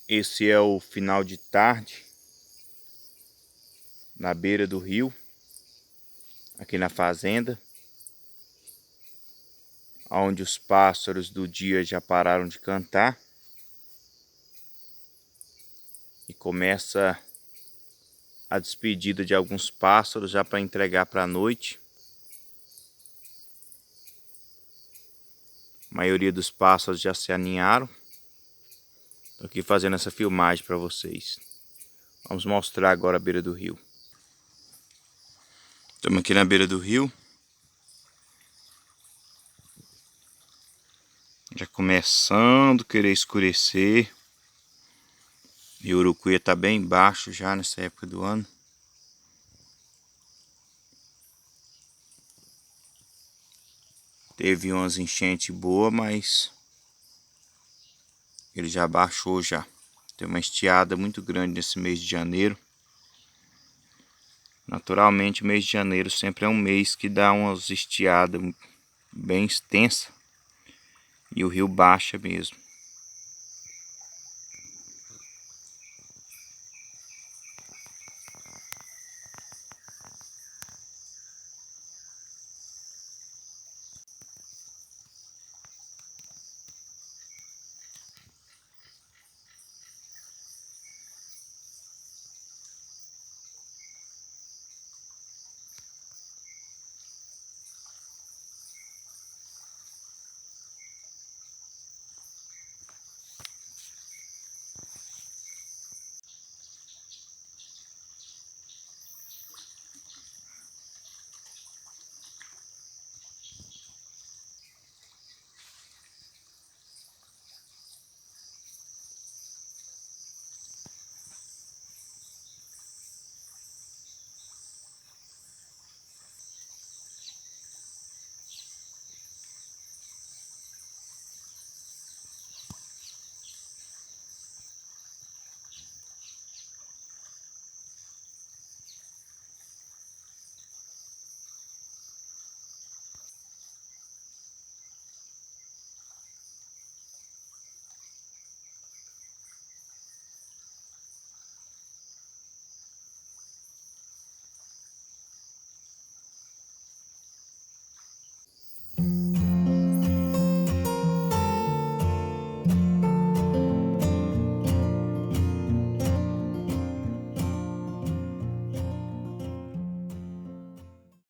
Esse é o final de tarde na beira do rio, aqui na fazenda, onde os pássaros do dia já pararam de cantar e começa a despedida de alguns pássaros já para entregar para a noite. A maioria dos pássaros já se aninharam. Estou aqui fazendo essa filmagem para vocês. Vamos mostrar agora a beira do rio. Estamos aqui na beira do rio. Já começando a querer escurecer. E o Urucuia está bem baixo já nessa época do ano. Teve umas enchentes boas, mas ele já baixou já. Tem uma estiada muito grande nesse mês de janeiro. Naturalmente o mês de janeiro sempre é um mês que dá umas estiadas bem extensas. E o rio baixa mesmo.